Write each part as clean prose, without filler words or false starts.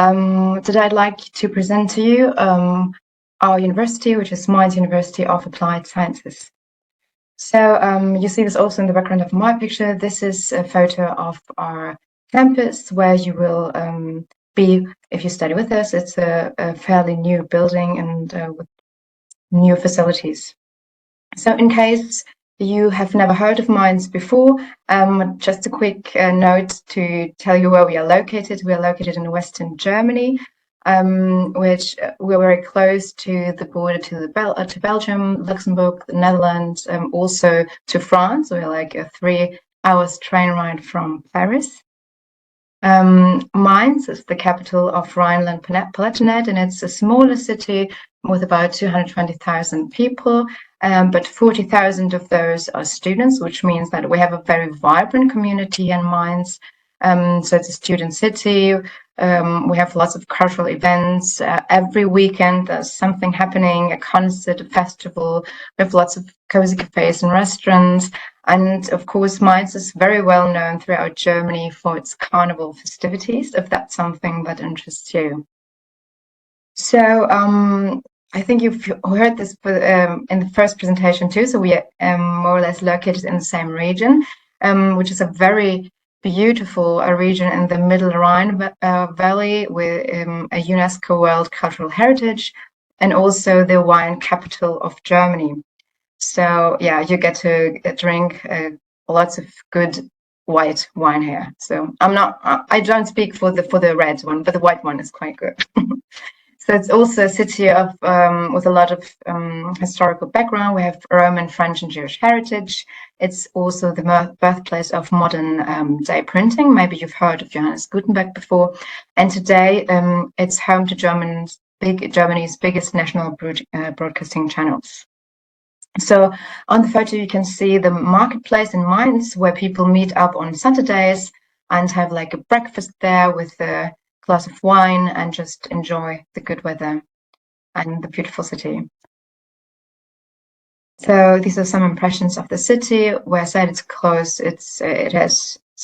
Today I'd like to present to you our university, which is Mainz University of Applied Sciences. So you see this also in the background of my picture. This is a photo of our campus where you will be if you study with us. It's a fairly new building and with new facilities. So in case you have never heard of Mainz before, just a quick note to tell you where we are located. We are located in Western Germany, which we're very close to the border to Belgium, Luxembourg, the Netherlands, also to France. We're like a 3 hours train ride from Paris. Mainz is the capital of Rhineland-Palatinate, and it's a smaller city with about 220,000 people, but 40,000 of those are students, which means that we have a very vibrant community in Mainz. So it's a student city. We have lots of cultural events. Every weekend there's something happening, a concert, a festival. We have lots of cozy cafes and restaurants. And of course, Mainz is very well known throughout Germany for its carnival festivities, if that's something that interests you. So I think you've heard this in the first presentation too. So we are more or less located in the same region, which is a very beautiful region in the Middle Rhine Valley with a UNESCO World Cultural Heritage and also the wine capital of Germany. So yeah, you get to drink lots of good white wine here. So I don't speak for the red one, but the white one is quite good. So it's also a city of with a lot of historical background. We have Roman, French, and Jewish heritage. It's also the birthplace of modern day printing. Maybe you've heard of Johannes Gutenberg before. And today it's home to Germany's biggest national broadcasting channels. So on the photo you can see the marketplace in Mainz, where people meet up on Saturdays and have like a breakfast there with a glass of wine and just enjoy the good weather and the beautiful city. So these are some impressions of the city. Where I said it's close, it's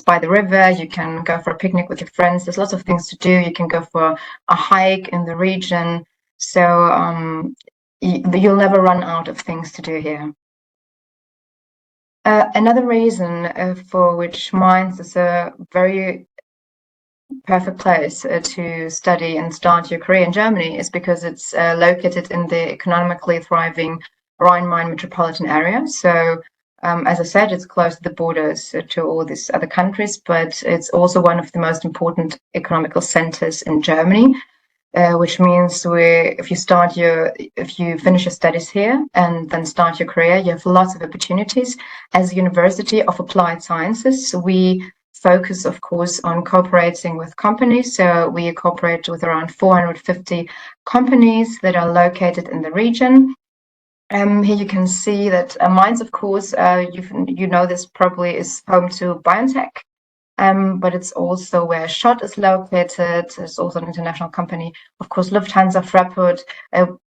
by the river. You can go for a picnic with your friends. There's lots of things to do. You can go for a hike in the region. So you'll never run out of things to do here. Another reason for which Mainz is a very perfect place to study and start your career in Germany is because it's located in the economically thriving Rhine-Main metropolitan area. So as I said, it's close to the borders to all these other countries, but it's also one of the most important economical centers in Germany. Which means if you finish your studies here and then start your career, you have lots of opportunities. As a University of Applied Sciences, we focus, of course, on cooperating with companies. So we cooperate with around 450 companies that are located in the region. Here you can see that Mainz, of course, you know this probably is home to BioNTech. But it's also where Schott is located. It's also an international company. Of course, Lufthansa, Fraport.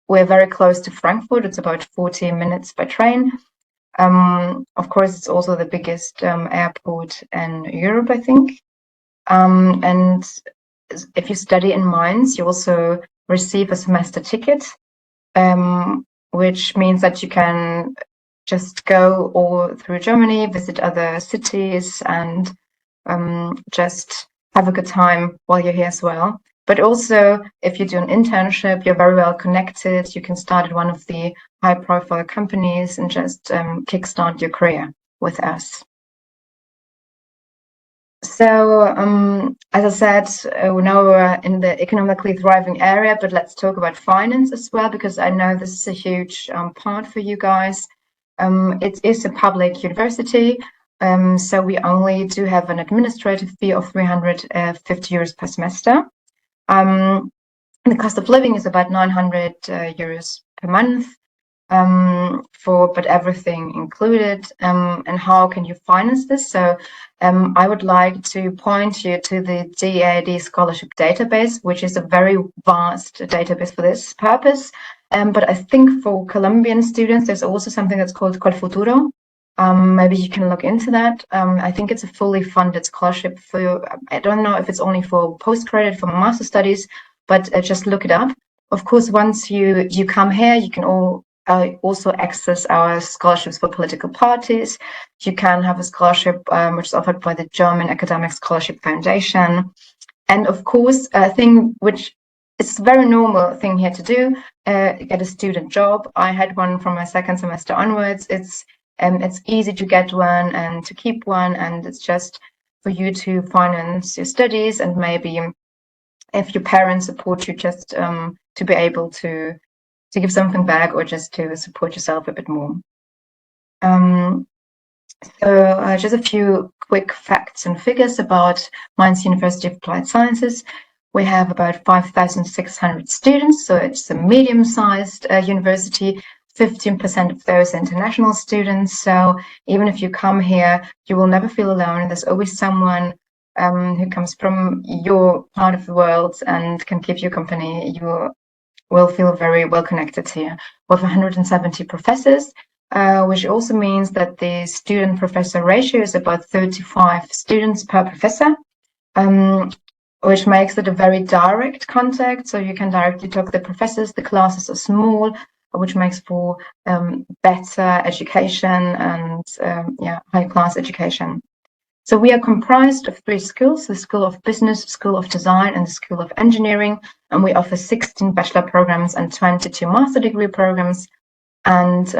We're very close to Frankfurt. It's about 40 minutes by train. Of course, it's also the biggest airport in Europe, I think. And if you study in Mainz, you also receive a semester ticket, which means that you can just go all through Germany, visit other cities, and just have a good time while you're here as well. But also, if you do an internship, you're very well connected. You can start at one of the high-profile companies and just kickstart your career with us. So, as I said, now we're in the economically thriving area, but let's talk about finance as well, because I know this is a huge part for you guys. It is a public university. So we only do have an administrative fee of 350 euros per semester. The cost of living is about 900 euros per month, but everything included. And how can you finance this? So I would like to point you to the DAAD scholarship database, which is a very vast database for this purpose. But I think for Colombian students, there's also something that's called Colfuturo. maybe you can look into that. I think it's a fully funded scholarship I don't know if it's only for postgraduate, for master studies, but just look it up. Of course, once you come here, you can also access our scholarships for political parties. You can have a scholarship which is offered by the German Academic Scholarship Foundation. And of course, a thing which is a very normal thing here to do, get a student job. I had one from my second semester onwards. It's easy to get one and to keep one, and it's just for you to finance your studies, and maybe if your parents support you, just to be able to give something back, or just to support yourself a bit more. So just a few quick facts and figures about Mainz University of Applied Sciences. We have about 5,600 students, so it's a medium-sized university. 15% of those are international students. So even if you come here, you will never feel alone. There's always someone who comes from your part of the world and can keep you company. You will feel very well connected here. We have 170 professors, which also means that the student-professor ratio is about 35 students per professor, which makes it a very direct contact. So you can directly talk to the professors. The classes are small, which makes for better education and high-class education. So we are comprised of 3 schools: the School of Business, School of Design, and the School of Engineering. And we offer 16 bachelor programs and 22 master degree programs. And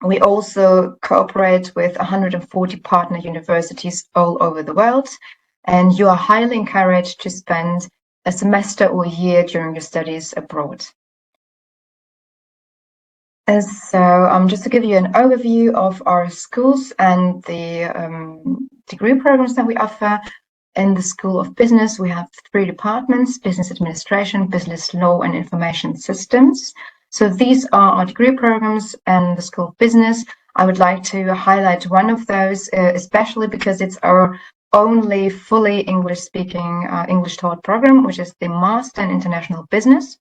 we also cooperate with 140 partner universities all over the world. And you are highly encouraged to spend a semester or a year during your studies abroad. So just to give you an overview of our schools and the degree programs that we offer. In the School of Business, we have 3 departments: Business Administration, Business Law, and Information Systems. So these are our degree programs. And the School of Business, I would like to highlight one of those, especially because it's our only fully English-speaking, English-taught program, which is the Master in International Business.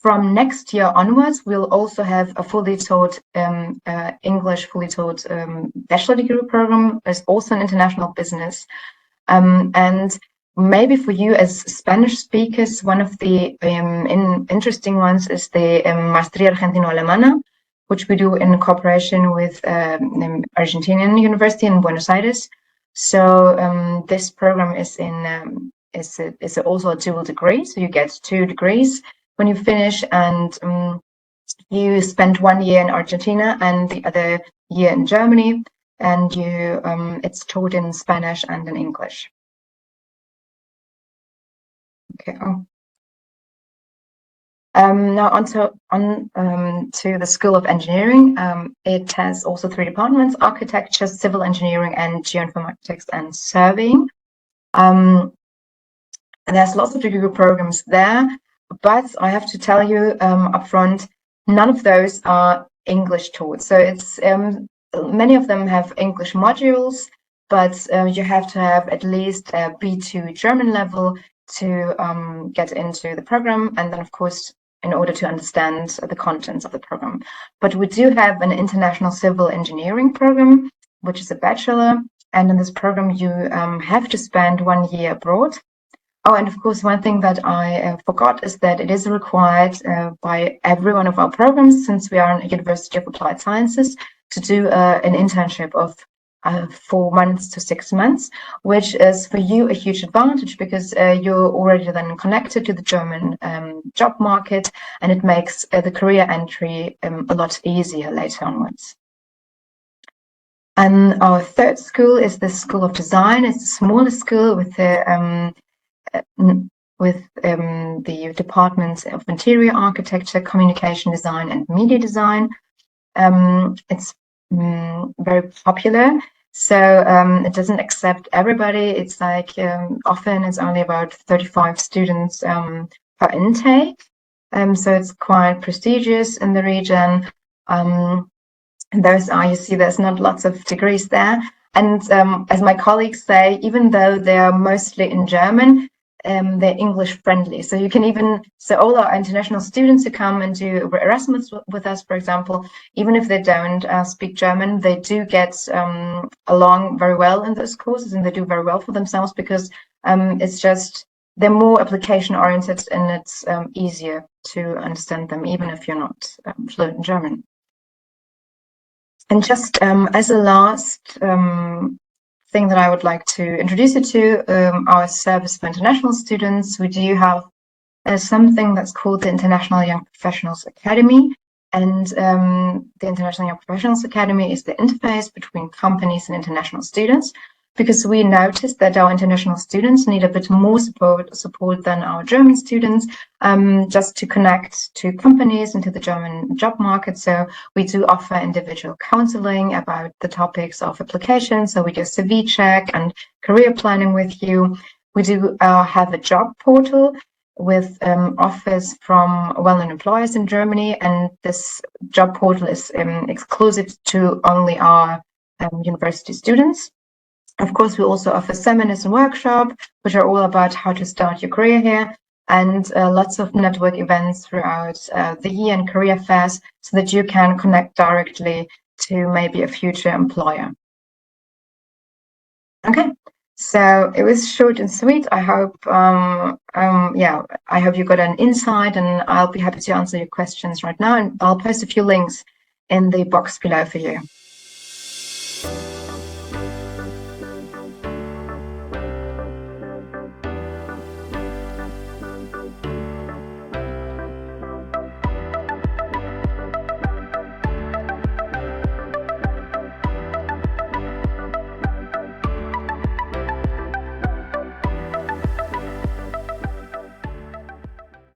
From next year onwards, we'll also have a fully taught English, fully taught bachelor degree program. There's also an international business. And maybe for you as Spanish speakers, one of the interesting ones is the Maestría Argentino-Alemana, which we do in cooperation with Argentinian University in Buenos Aires. So this program is also a dual degree. So you get 2 degrees when you finish, and you spend 1 year in Argentina and the other year in Germany, and it's taught in Spanish and in English. Okay. Now on to the School of Engineering. It has also 3 departments: architecture, civil engineering, and geoinformatics and surveying. And there's lots of degree programs there. But I have to tell you upfront, none of those are English taught. So it's many of them have English modules, but you have to have at least a B2 German level to get into the program, and then of course in order to understand the contents of the program. But we do have an international civil engineering program, which is a bachelor, and in this program you have to spend 1 year abroad. Oh, and of course, one thing that I forgot is that it is required by every one of our programs, since we are in a University of Applied Sciences, to do an internship of 4 months to 6 months, which is for you a huge advantage because you're already then connected to the German job market, and it makes the career entry a lot easier later onwards. And our 3rd school is the School of Design. It's the smallest school with the departments of interior architecture, communication design, and media design. It's very popular, so it doesn't accept everybody. It's like often it's only about 35 students per intake, so it's quite prestigious in the region. You see there's not lots of degrees there, and as my colleagues say, even though they are mostly in German, they're English friendly. So you can even, so all our international students who come and do Erasmus with us, for example, even if they don't speak German, they do get along very well in those courses, and they do very well for themselves, because it's just, they're more application oriented, and it's easier to understand them, even if you're not fluent in German. And just as a last thing that I would like to introduce you to, our service for international students, we do have something that's called the International Young Professionals Academy. And the International Young Professionals Academy is the interface between companies and international students, because we noticed that our international students need a bit more support than our German students, just to connect to companies and to the German job market. So we do offer individual counseling about the topics of application. So we do CV check and career planning with you. We do have a job portal with offers from well-known employers in Germany, and this job portal is exclusive to only our university students. Of course, we also offer seminars and workshops, which are all about how to start your career here, and lots of network events throughout the year and career fairs, so that you can connect directly to maybe a future employer. Okay, so it was short and sweet. I hope, I hope you got an insight, and I'll be happy to answer your questions right now. And I'll post a few links in the box below for you.